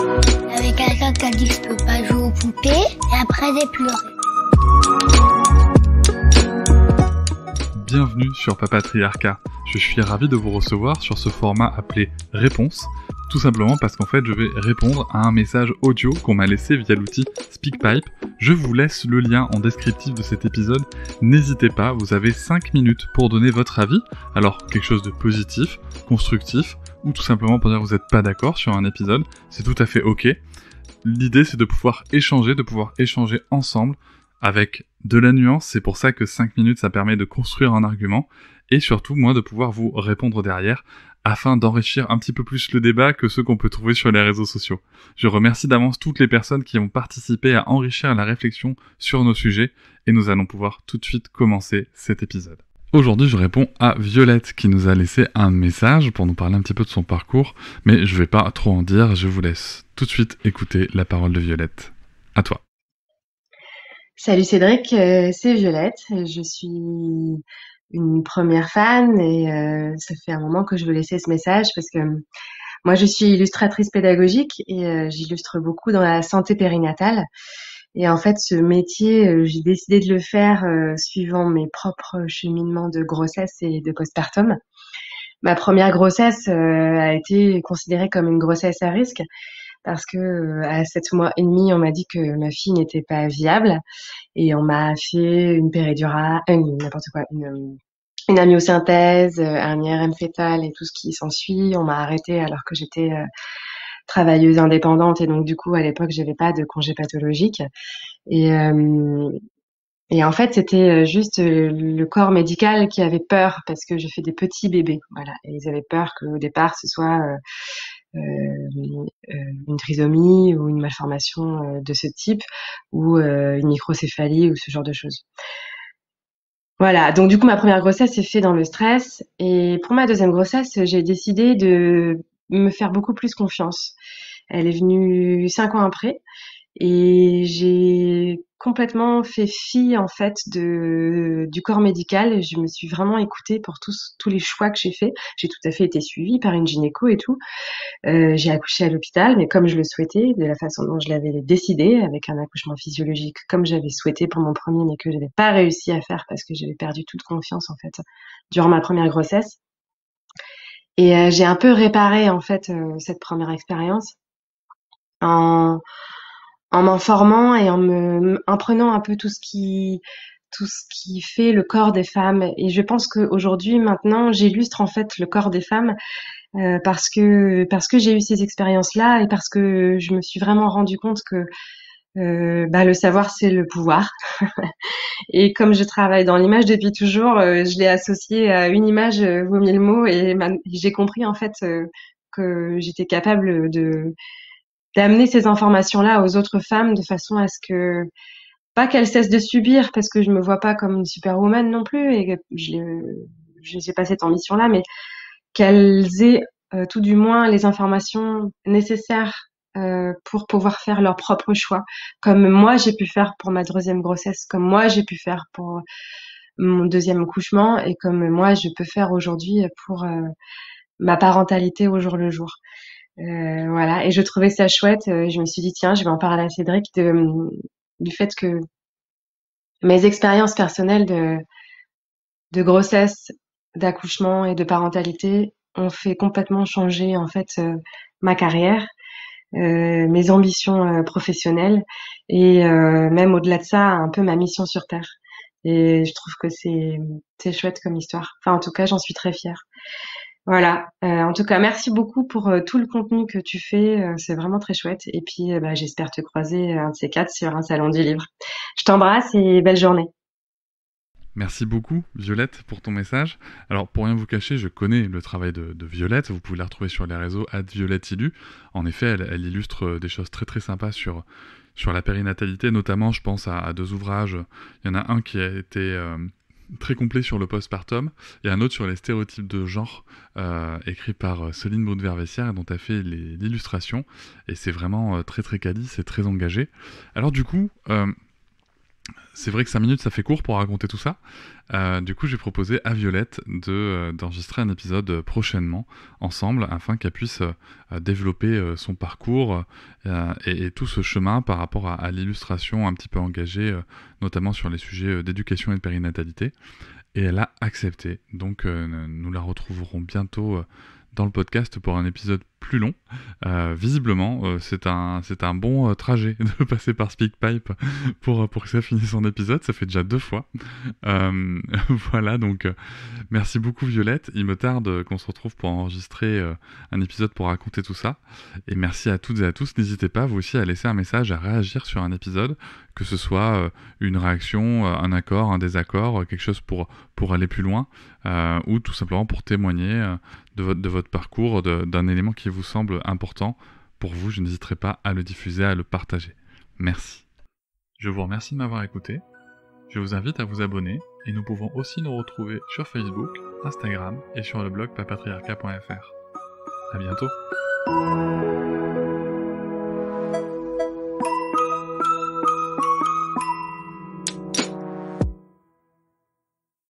Il y avait quelqu'un qui a dit que je peux pas jouer aux poupées, et après j'ai pleuré. Bienvenue sur Papatriarcat. Je suis ravi de vous recevoir sur ce format appelé Réponse, tout simplement parce qu'en fait je vais répondre à un message audio qu'on m'a laissé via l'outil SpeakPipe. Je vous laisse le lien en descriptif de cet épisode. N'hésitez pas, vous avez 5 minutes pour donner votre avis. Alors quelque chose de positif, constructif, ou tout simplement pour dire que vous n'êtes pas d'accord sur un épisode, c'est tout à fait ok. L'idée c'est de pouvoir échanger ensemble avec de la nuance, c'est pour ça que 5 minutes ça permet de construire un argument, et surtout moi de pouvoir vous répondre derrière, afin d'enrichir un petit peu plus le débat que ceux qu'on peut trouver sur les réseaux sociaux. Je remercie d'avance toutes les personnes qui ont participé à enrichir la réflexion sur nos sujets, et nous allons pouvoir tout de suite commencer cet épisode. Aujourd'hui, je réponds à Violette qui nous a laissé un message pour nous parler un petit peu de son parcours, mais je vais pas trop en dire, je vous laisse tout de suite écouter la parole de Violette. À toi. Salut Cédric, c'est Violette. Je suis une première fan et ça fait un moment que je veux laisser ce message parce que moi je suis illustratrice pédagogique et j'illustre beaucoup dans la santé périnatale. Et en fait, ce métier, j'ai décidé de le faire suivant mes propres cheminements de grossesse et de postpartum. Ma première grossesse a été considérée comme une grossesse à risque parce que à 7 mois et demi, on m'a dit que ma fille n'était pas viable et on m'a fait une péridurale, une amniosynthèse, un IRM fœtal et tout ce qui s'ensuit. On m'a arrêtée alors que j'étais travailleuse indépendante et donc du coup à l'époque j'avais pas de congé pathologique et et en fait c'était juste le corps médical qui avait peur parce que je fais des petits bébés, voilà, et ils avaient peur qu'au départ ce soit une trisomie ou une malformation de ce type ou une microcéphalie ou ce genre de choses. Voilà, donc du coup ma première grossesse s'est faite dans le stress et pour ma deuxième grossesse j'ai décidé de me faire beaucoup plus confiance. Elle est venue 5 ans après et j'ai complètement fait fi en fait du corps médical. Je me suis vraiment écoutée pour tous les choix que j'ai faits. J'ai tout à fait été suivie par une gynéco et tout. J'ai accouché à l'hôpital, mais comme je le souhaitais, de la façon dont je l'avais décidé, avec un accouchement physiologique comme j'avais souhaité pour mon premier, mais que j'avais pas réussi à faire parce que j'avais perdu toute confiance en fait durant ma première grossesse. Et j'ai un peu réparé en fait cette première expérience en m'informant et en prenant un peu tout ce qui fait le corps des femmes. Et je pense qu'aujourd'hui, maintenant, j'illustre en fait le corps des femmes parce que j'ai eu ces expériences-là et parce que je me suis vraiment rendu compte que le savoir c'est le pouvoir. Et comme je travaille dans l'image depuis toujours, je l'ai associé à une image vaut mille mots et j'ai compris en fait que j'étais capable de d'amener ces informations-là aux autres femmes de façon à ce que pas qu'elles cessent de subir parce que je me vois pas comme une superwoman non plus et que j'ai pas cette ambition-là, mais qu'elles aient tout du moins les informations nécessaires pour pouvoir faire leur propre choix, comme moi j'ai pu faire pour ma deuxième grossesse, comme moi j'ai pu faire pour mon deuxième accouchement et comme moi je peux faire aujourd'hui pour ma parentalité au jour le jour. Voilà, et je trouvais ça chouette. Je me suis dit tiens, je vais en parler à Cédric du fait que mes expériences personnelles de grossesse, d'accouchement et de parentalité ont fait complètement changer en fait ma carrière, mes ambitions professionnelles et même au-delà de ça, un peu ma mission sur Terre. Et je trouve que c'est chouette comme histoire. Enfin, en tout cas, j'en suis très fière. Voilà. En tout cas, merci beaucoup pour tout le contenu que tu fais. C'est vraiment très chouette. Et puis, j'espère te croiser un de ces quatre sur un salon du livre. Je t'embrasse et belle journée. Merci beaucoup Violette pour ton message. Alors pour rien vous cacher, je connais le travail de Violette, vous pouvez la retrouver sur les réseaux @VioletteIlu. En effet, elle illustre des choses très très sympas sur la périnatalité, notamment je pense à 2 ouvrages. Il y en a un qui a été très complet sur le postpartum et un autre sur les stéréotypes de genre écrit par Céline Baude-Vervessière dont a fait l'illustration et c'est vraiment très très quali, c'est très engagé. Alors du coup, C'est vrai que 5 minutes, ça fait court pour raconter tout ça. Du coup, j'ai proposé à Violette d'enregistrer un épisode prochainement ensemble afin qu'elle puisse développer son parcours et tout ce chemin par rapport à l'illustration un petit peu engagée, notamment sur les sujets d'éducation et de périnatalité. Et elle a accepté. Donc, nous la retrouverons bientôt dans le podcast pour un épisode plus long. Visiblement, c'est un bon trajet de passer par SpeakPipe pour que ça finisse son épisode. Ça fait déjà 2 fois. Voilà, donc merci beaucoup Violette. Il me tarde qu'on se retrouve pour enregistrer un épisode pour raconter tout ça. Et merci à toutes et à tous. N'hésitez pas, vous aussi, à laisser un message, à réagir sur un épisode, que ce soit une réaction, un accord, un désaccord, quelque chose pour aller plus loin, ou tout simplement pour témoigner de votre parcours, d'un élément qui vous semble important pour vous. Je n'hésiterai pas à le diffuser, à le partager. Merci. Je vous remercie de m'avoir écouté. Je vous invite à vous abonner et nous pouvons aussi nous retrouver sur Facebook, Instagram et sur le blog papatriarca.fr. À bientôt.